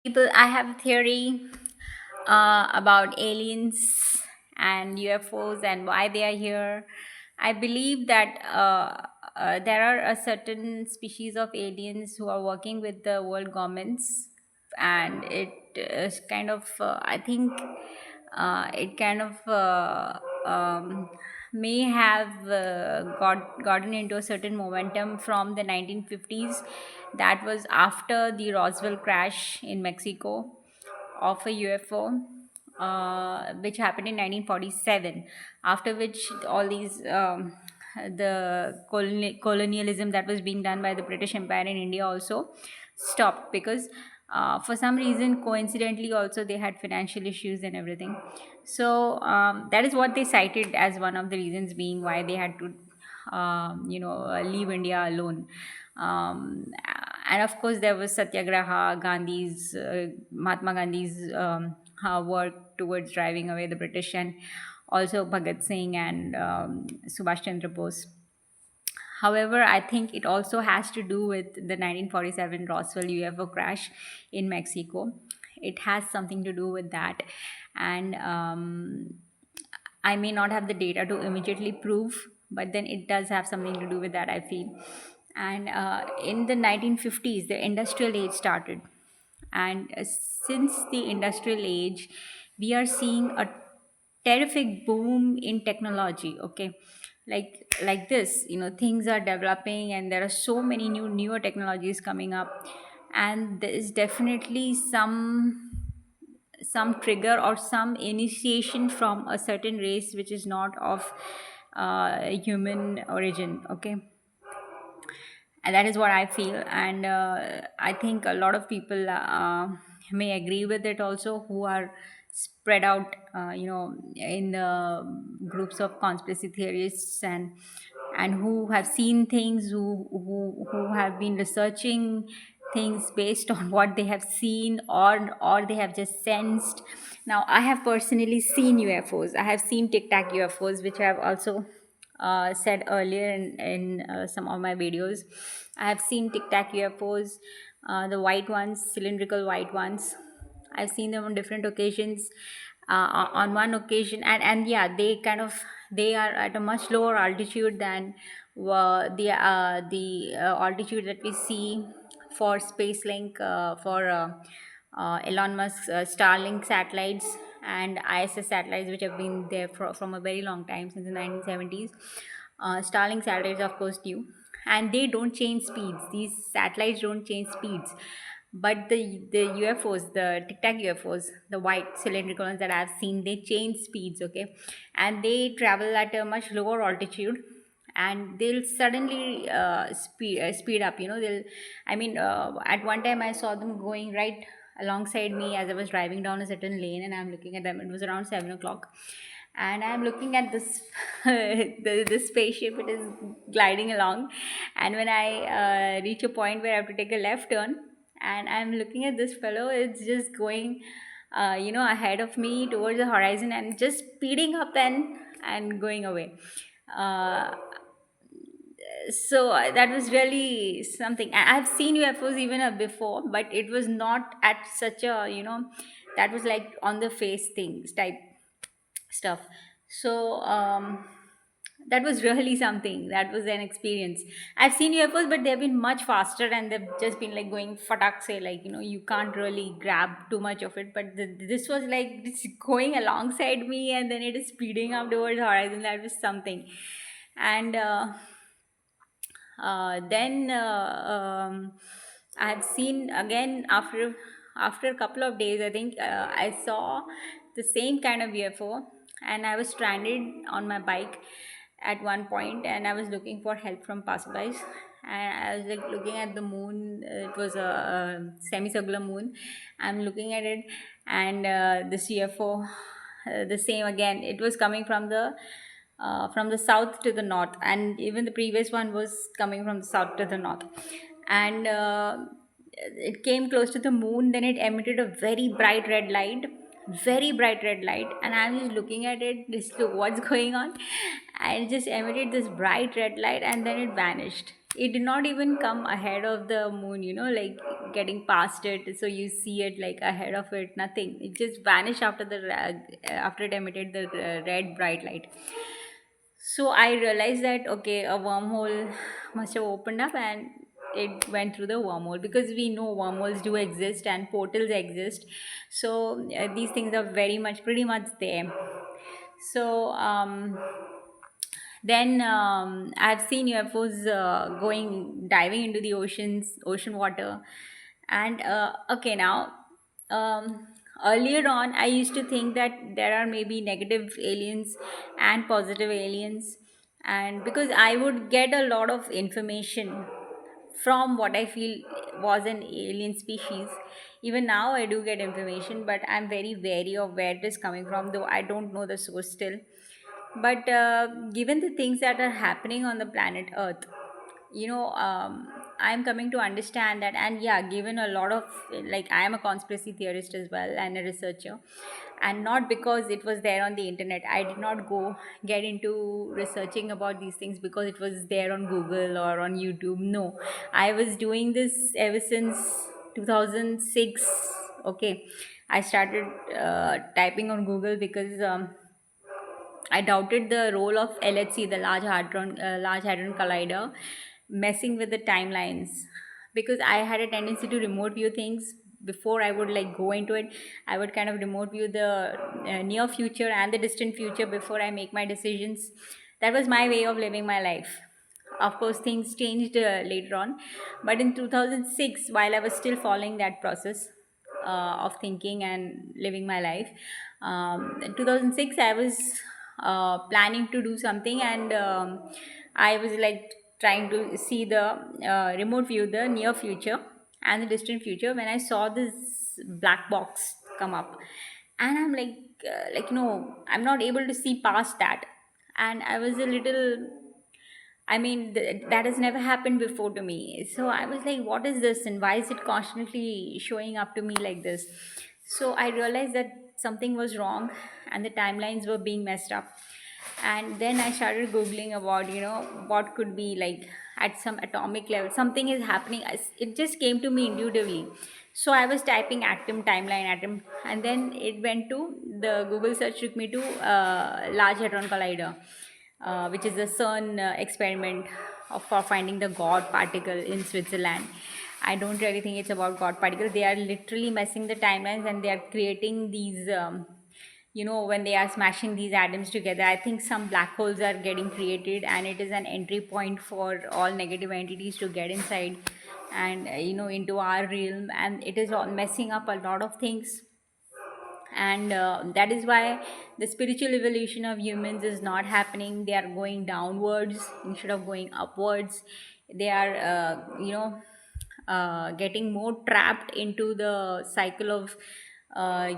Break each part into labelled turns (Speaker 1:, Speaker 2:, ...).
Speaker 1: People, I have a theory about aliens and UFOs and why they are here. I believe that there are a certain species of aliens who are working with the world governments, and it is kind of, I think, it kind of may have gotten into a certain momentum from the 1950s. That was after the Roswell crash in Mexico of a UFO, which happened in 1947. After which, all these the colonialism that was being done by the British Empire in India also stopped, because for some reason, coincidentally, also they had financial issues and everything. So that is what they cited as one of the reasons being why they had to leave India alone. And of course, there was Satyagraha, Mahatma Gandhi's work towards driving away the British, and also Bhagat Singh and Subhash Chandra Bose. However, I think it also has to do with the 1947 Roswell UFO crash in Mexico. It has something to do with that. And I may not have the data to immediately prove, but then it does have something to do with that, I feel. And in the 1950s, the industrial age started. And since the industrial age, we are seeing a terrific boom in technology. Okay, like this, things are developing, and there are so many newer technologies coming up, and there is definitely some trigger or some initiation from a certain race which is not of human origin. Okay, and that is what I feel. And I think a lot of people may agree with it also, who are spread out in the groups of conspiracy theorists, and who have seen things, who have been researching things based on what they have seen, or they have just sensed. Now, I have personally seen UFOs. I have seen tic tac UFOs, which I have also said earlier in some of my videos. I have seen tic tac UFOs, the white ones, cylindrical white ones. I've seen them on different occasions. On one occasion, and yeah, they are at a much lower altitude than the altitude that we see for SpaceLink, for Elon Musk's Starlink satellites and ISS satellites, which have been there from a very long time, since the 1970s. Starlink satellites, of course, new, and they don't change speeds. These satellites don't change speeds, but the UFOs, the Tic Tac UFOs, the white cylindrical ones that I've seen, they change speeds. Okay, and they travel at a much lower altitude, and they'll suddenly speed up. They'll. I mean, at one time I saw them going right alongside me as I was driving down a certain lane, and I'm looking at them. It was around 7 o'clock, and I'm looking at this the spaceship. It is gliding along, and when I reach a point where I have to take a left turn, and I'm looking at this fellow, it's just going ahead of me towards the horizon, and just speeding up and going away. uh, that was really something. I've seen UFOs even before, but it was not at such a, that was like on the face things type stuff. So that was really something. That was an experience. I've seen UFOs, but they've been much faster, and they've just been like going fatak say, like, you can't really grab too much of it. But this was like it's going alongside me, and then it is speeding up towards the horizon. That was something. And then I have seen again after a couple of days. I think I saw the same kind of UFO, and I was stranded on my bike at one point, and I was looking for help from passerbys. And I was like looking at the moon. It was a semicircular moon. I'm looking at it, and this UFO, the same again. It was coming from the south to the north, and even the previous one was coming from the south to the north. And it came close to the moon, then it emitted a very bright red light, and I'm just looking at it, just look what's going on. And it just emitted this bright red light, and then it vanished. it did not even come ahead of the moon, like getting past it, so you see it like ahead of it, nothing. It just vanished after after it emitted the red bright light. So I realized that okay, a wormhole must have opened up and it went through the wormhole, because we know wormholes do exist and portals exist. So these things are very much pretty much there. So then I've seen UFOs going diving into the ocean water. And okay, now um, earlier on, I used to think that there are maybe negative aliens and positive aliens, and because I would get a lot of information from what I feel was an alien species. Even now, I do get information, but I'm very wary of where it is coming from, though I don't know the source still. But given the things that are happening on the planet Earth, I'm coming to understand that. And yeah, given a lot of, like, I am a conspiracy theorist as well and a researcher. And not because it was there on the internet. I did not go get into researching about these things because it was there on Google or on YouTube. No, I was doing this ever since 2006. Okay, I started typing on Google because I doubted the role of LHC, the Large Hadron Collider, messing with the timelines, because I had a tendency to remote view things before I would like go into it. I would kind of remote view the near future and the distant future before I make my decisions. That was my way of living my life. Of course, things changed later on, but in 2006, while I was still following that process of thinking and living my life, in 2006, I was planning to do something, and I was like trying to see the remote view, the near future and the distant future, when I saw this black box come up. And I'm like, no, I'm not able to see past that. And I was a little, I mean, that has never happened before to me. So I was like, what is this? And why is it constantly showing up to me like this? So I realized that something was wrong and the timelines were being messed up. And then I started Googling about, what could be like at some atomic level. Something is happening. It just came to me intuitively. So I was typing atom, timeline, atom, and then it went to the Google search, took me to Large Hadron Collider, which is the CERN experiment for finding the God particle in Switzerland. I don't really think it's about God particle. They are literally messing the timelines and they are creating these, when they are smashing these atoms together. I think some black holes are getting created, and it is an entry point for all negative entities to get inside and, into our realm. And it is all messing up a lot of things. And that is why the spiritual evolution of humans is not happening. They are going downwards instead of going upwards. They are getting more trapped into the cycle of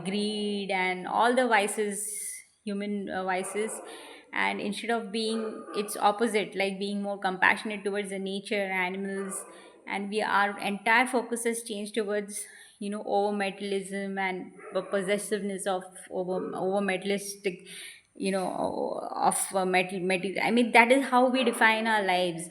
Speaker 1: greed and all the vices, human vices. And instead of being its opposite, like being more compassionate towards the nature, animals, and our entire focus has changed towards, over materialism and the possessiveness of over materialistic, of metal. I mean, that is how we define our lives,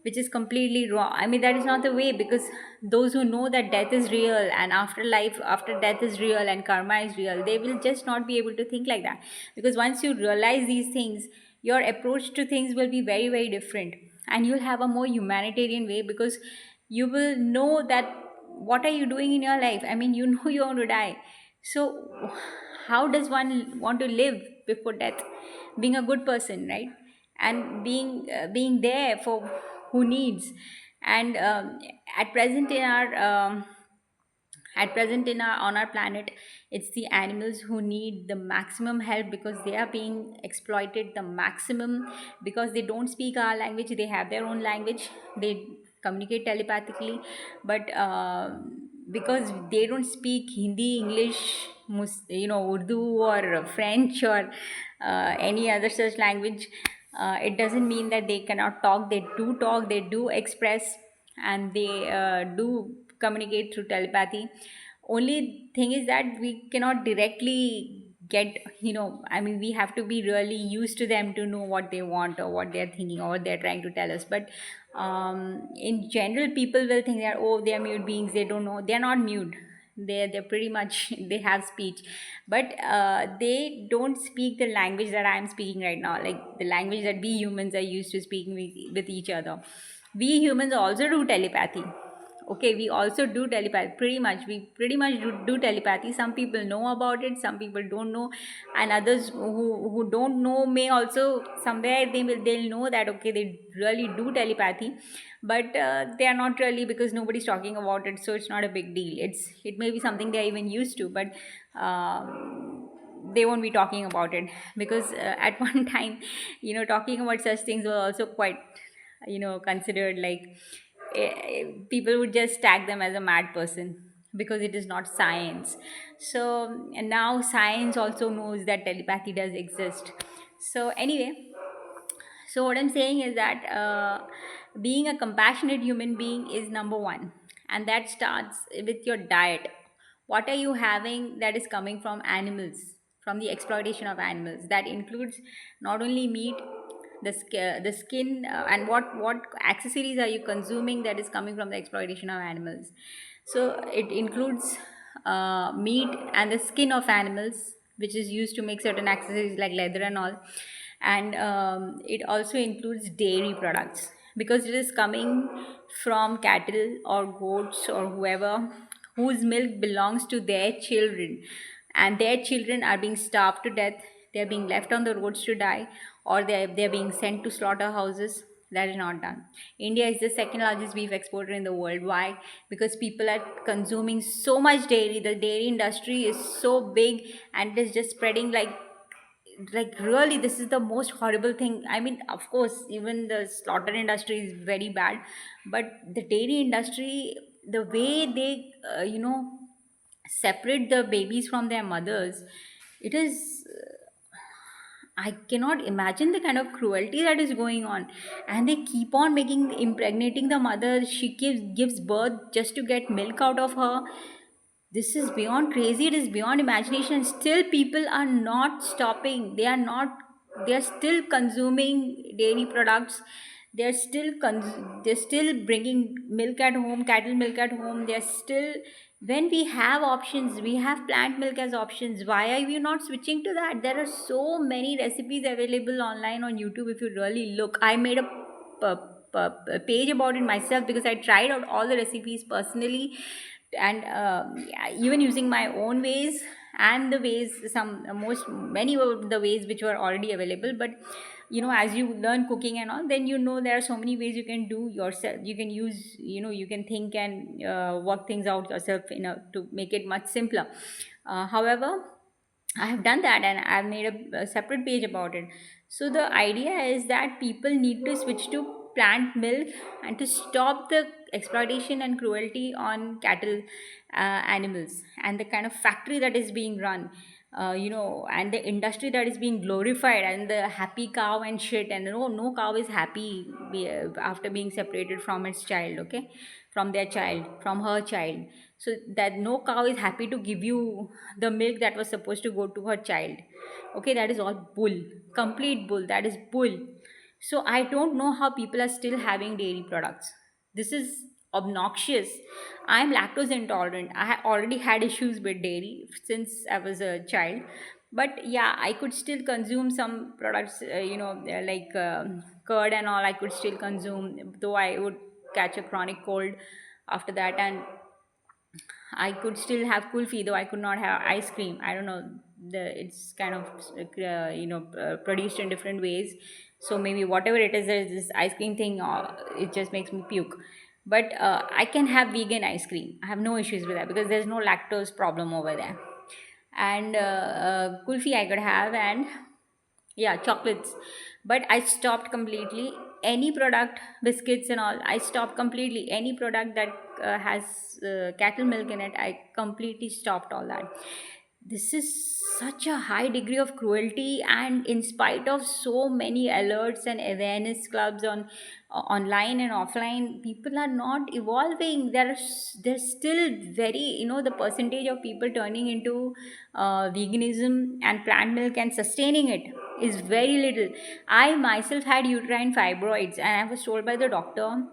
Speaker 1: which is completely wrong. I mean, that is not the way, because those who know that death is real and afterlife, after death is real and karma is real, they will just not be able to think like that. Because once you realize these things, your approach to things will be very, very different, and you'll have a more humanitarian way, because you will know that what are you doing in your life. I mean, you know you're going to die. So how does one want to live before death? Being a good person, right? And being there for who needs. And at present in our on our planet, it's the animals who need the maximum help, because they are being exploited the maximum, because they don't speak our language, they have their own language, they communicate telepathically. But because they don't speak Hindi, English, Urdu or French or any other such language, it doesn't mean that they cannot talk. They do talk, they do express, and they do communicate through telepathy. Only thing is that we cannot directly get, I mean, we have to be really used to them to know what they want or what they're thinking or what they're trying to tell us. But In general, people will think that, oh, they are mute beings, they don't know. They're not mute. They're pretty much they have speech, but they don't speak the language that I'm speaking right now, like the language that we humans are used to speaking with each other. We humans also do telepathy. Okay, we also do telepathy. We pretty much do telepathy. Some people know about it, some people don't know, and others who don't know may also somewhere they'll know that okay, they really do telepathy, but they are not really, because nobody's talking about it, so it's not a big deal. It may be something they're even used to, but they won't be talking about it, because at one time, talking about such things was also quite, considered like, people would just tag them as a mad person, because it is not science. So and now science also knows that telepathy does exist. So anyway, so what I'm saying is that being a compassionate human being is number one, and that starts with your diet. What are you having that is coming from animals, from the exploitation of animals? That includes not only meat, the skin, and what accessories are you consuming that is coming from the exploitation of animals. So it includes meat and the skin of animals, which is used to make certain accessories like leather and all. And it also includes dairy products, because it is coming from cattle or goats or whoever, whose milk belongs to their children, and their children are being starved to death. They're being left on the roads to die, or they're being sent to slaughterhouses. That is not done. India is the second largest beef exporter in the world. Why? Because people are consuming so much dairy. The dairy industry is so big, and it is just spreading like really, this is the most horrible thing. I mean, of course, even the slaughter industry is very bad, but the dairy industry, the way they separate the babies from their mothers, it is, I cannot imagine the kind of cruelty that is going on. And they keep on impregnating the mother. She gives birth just to get milk out of her. This is beyond crazy. It is beyond imagination. And still, people are not stopping. They are still consuming dairy products. They're still bringing milk at home, cattle milk at home. They're still, when we have options, we have plant milk as options. Why are we not switching to that? There are so many recipes available online on YouTube if you really look. I made a page about it myself, because I tried out all the recipes personally, and yeah, even using my own ways, and the ways, some most many of the ways which were already available. But as you learn cooking and all, then there are so many ways you can do yourself. You can use, you can think and work things out yourself, to make it much simpler. However, I have done that, and I've made a separate page about it. So the idea is that people need to switch to plant milk, and to stop the exploitation and cruelty on cattle, animals, and the kind of factory that is being run, and the industry that is being glorified, and the happy cow and shit. And no cow is happy after being separated from its child, okay, from their child, from her child. So that no cow is happy to give you the milk that was supposed to go to her child. Okay, that is all bull, complete bull. That is bull. So I don't know how people are still having dairy products. This is obnoxious. I am lactose intolerant. Already had issues with dairy since I was a child. But yeah, I could still consume some products, like curd and all. I could still consume, though I would catch a chronic cold after that. And I could still have kulfi, though I could not have ice cream. I don't know. It's kind of produced in different ways. So maybe whatever it is, there's this ice cream thing. It just makes me puke. But I can have vegan ice cream. I have no issues with that, because there's no lactose problem over there. And kulfi I could have, and yeah, chocolates. But I stopped completely any product, biscuits and all. I stopped completely any product that has cattle milk in it. I completely stopped all that. this is such a high degree of cruelty, and in spite of so many alerts and awareness clubs on online and offline, people are not evolving. There's still very, the percentage of people turning into veganism and plant milk and sustaining it is very little. I myself had uterine fibroids, and I was told by the doctor,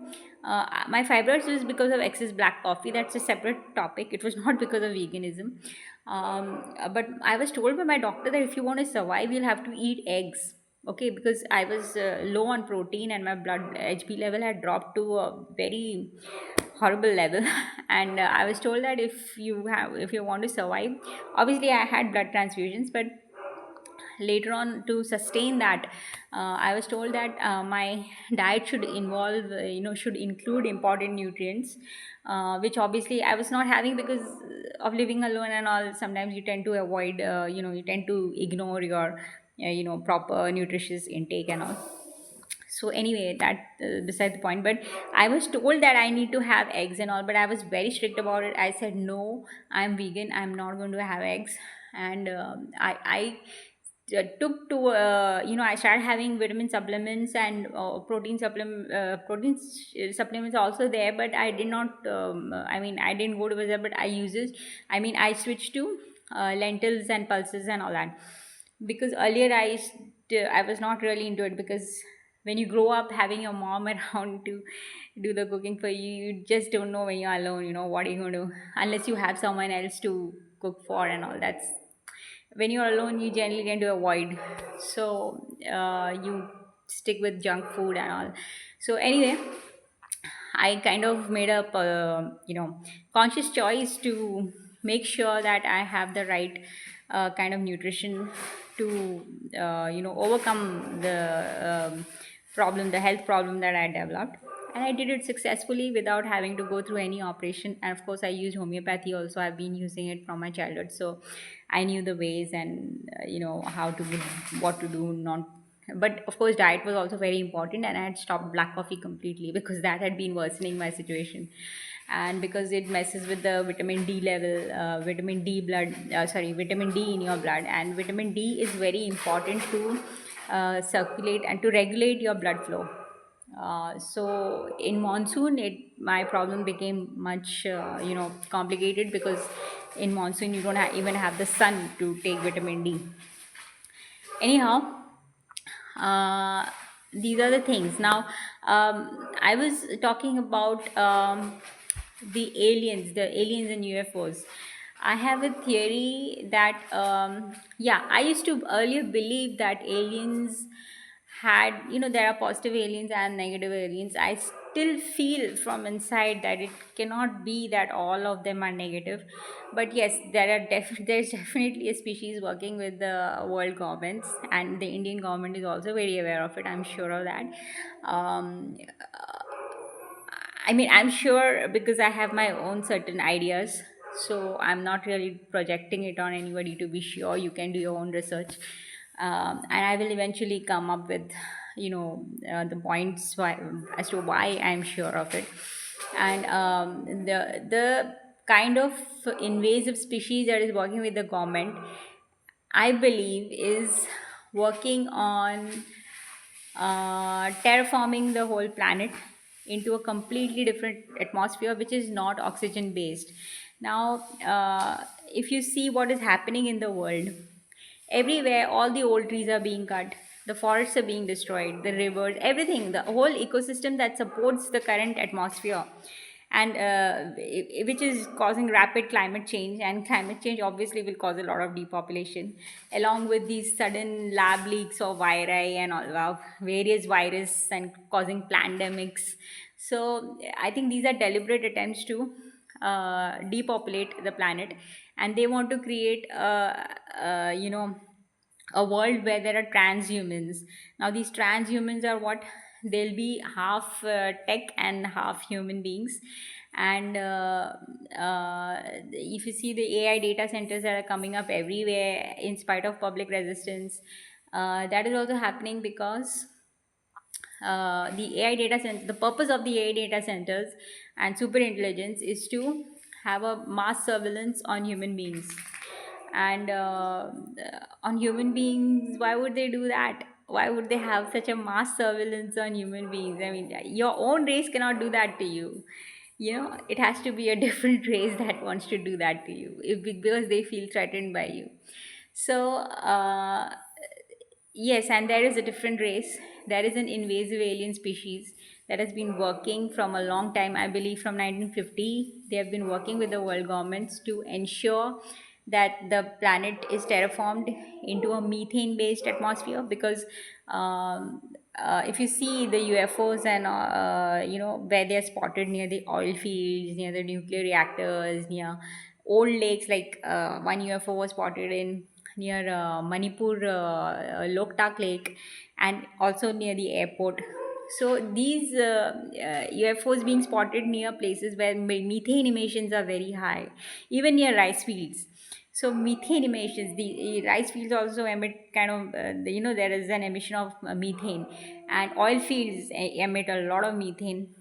Speaker 1: my fibroids was because of excess black coffee. That's a separate topic. It was not because of veganism. But I was told by my doctor that if you want to survive, you'll have to eat eggs. Okay, because I was low on protein and my blood HB level had dropped to a very horrible level. And I was told that if you want to survive, obviously I had blood transfusions, but later on, to sustain that, I was told that my diet should involve, should include important nutrients, which obviously I was not having because of living alone and all. Sometimes you tend to avoid, you tend to ignore your proper nutritious intake and all. So anyway, that beside the point. But I was told that I need to have eggs and all, but I was very strict about it. I said no, I'm vegan, I'm not going to have eggs. And I took to I started having vitamin supplements and supplements also there, but I did not I didn't go to visit, but I use it. I switched to lentils and pulses and all that, because earlier I was not really into it, because when you grow up having your mom around to do the cooking for you, you just don't know when you're alone, what are you going to do, unless you have someone else to cook for and all. That's when you're alone, you generally tend to avoid. So you stick with junk food and all. So anyway, I kind of made up, conscious choice to make sure that I have the right kind of nutrition to, overcome the health problem that I developed. And I did it successfully without having to go through any operation. And of course, I used homeopathy also. I've been using it from my childhood, so I knew the ways and how to do, what to do, not. But of course, diet was also very important, and I had stopped black coffee completely because that had been worsening my situation, and because it messes with the vitamin D level, vitamin D in your blood, and vitamin D is very important to circulate and to regulate your blood flow. So in monsoon, my problem became much complicated, because in monsoon you don't even have the sun to take vitamin D. Anyhow, uh, these are the things. Now, I was talking about the aliens and UFOs. I have a theory that, yeah, I used to earlier believe that aliens had, there are positive aliens and negative aliens. I still feel from inside that it cannot be that all of them are negative. But yes, there's definitely a species working with the world governments, and the Indian government is also very aware of it. I'm sure of that. um, I'm sure because I have my own certain ideas, so I'm not really projecting it on anybody. To be sure, you can do your own research, and I will eventually come up with, the points as to why I'm sure of it. And the kind of invasive species that is working with the government, I believe, is working on terraforming the whole planet into a completely different atmosphere, which is not oxygen based. Now, if you see what is happening in the world, everywhere all the old trees are being cut, the forests are being destroyed, the rivers, everything, the whole ecosystem that supports the current atmosphere, and which is causing rapid climate change. And climate change obviously will cause a lot of depopulation, along with these sudden lab leaks of viri and all of various virus and causing pandemics. So I think these are deliberate attempts to depopulate the planet, and they want to create a world where there are transhumans. Now, these transhumans are what? They'll be half tech and half human beings. And if you see the AI data centers that are coming up everywhere, in spite of public resistance, that is also happening because the AI data center, the purpose of the AI data centers and super intelligence is to have a mass surveillance on human beings. And on human beings, why would they do that? Why would they have such a mass surveillance on human beings? I mean, your own race cannot do that to you. It has to be a different race that wants to do that to you, because they feel threatened by you. So yes, and there is a different race. There is an invasive alien species that has been working from a long time. I believe from 1950, they have been working with the world governments to ensure that the planet is terraformed into a methane-based atmosphere. Because if you see the UFOs and where they are spotted near the oil fields, near the nuclear reactors, near old lakes, like one UFO was spotted in near Manipur Loktak Lake, and also near the airport. So these UFOs being spotted near places where methane emissions are very high, even near rice fields. So methane emissions, the rice fields also emit kind of, there is an emission of methane, and oil fields emit a lot of methane.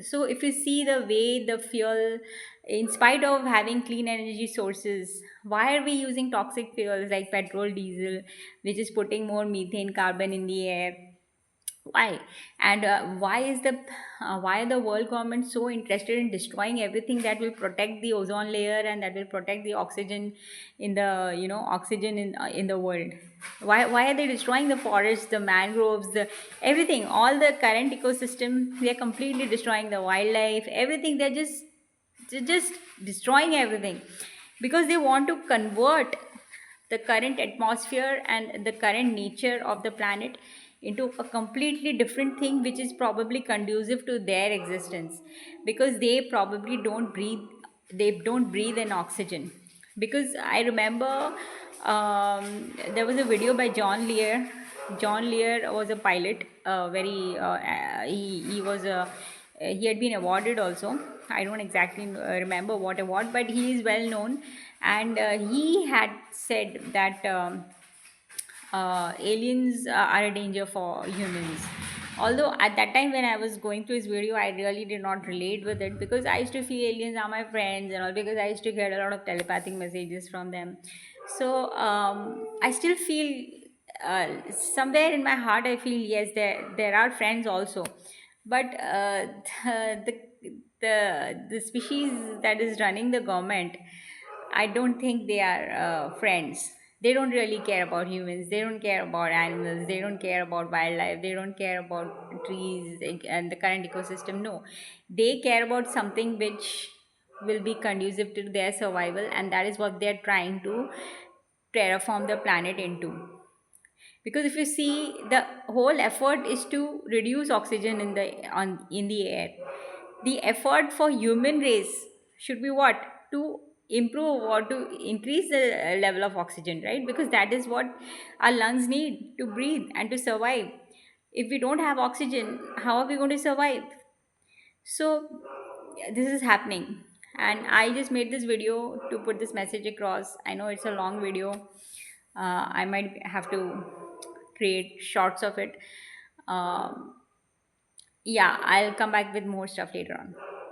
Speaker 1: So if you see the way the fuel, in spite of having clean energy sources, why are we using toxic fuels like petrol, diesel, which is putting more methane, carbon in the air? Why? And why are the world government so interested in destroying everything that will protect the ozone layer and that will protect the oxygen in the oxygen in the world? Why are they destroying the forests, the mangroves, the everything, all the current ecosystem? They are completely destroying the wildlife, everything. They're just destroying everything because they want to convert the current atmosphere and the current nature of the planet into a completely different thing, which is probably conducive to their existence, because they don't breathe in oxygen. Because I remember, there was a video by John Lear. John Lear was a pilot, very he was a he had been awarded also. I don't exactly remember what award, but he is well known. And he had said that aliens are a danger for humans. Although at that time when I was going through his video, I really did not relate with it, because I used to feel aliens are my friends and all, because I used to get a lot of telepathic messages from them. So I still feel, uh, somewhere in my heart, I feel yes, there are friends also. But the the species that is running the government, I don't think they are friends. They don't really care about humans. They don't care about animals. They don't care about wildlife. They don't care about trees and the current ecosystem. No, they care about something which will be conducive to their survival, and that is what they're trying to terraform the planet into. Because if you see, the whole effort is to reduce oxygen in the air. The effort for human race should be what? To improve or to increase the level of oxygen, right? Because that is what our lungs need to breathe and to survive. If we don't have oxygen, how are we going to survive? So this is happening, and I just made this video to put this message across. I know it's a long video. I might have to create shorts of it. um, yeah, I'll come back with more stuff later on.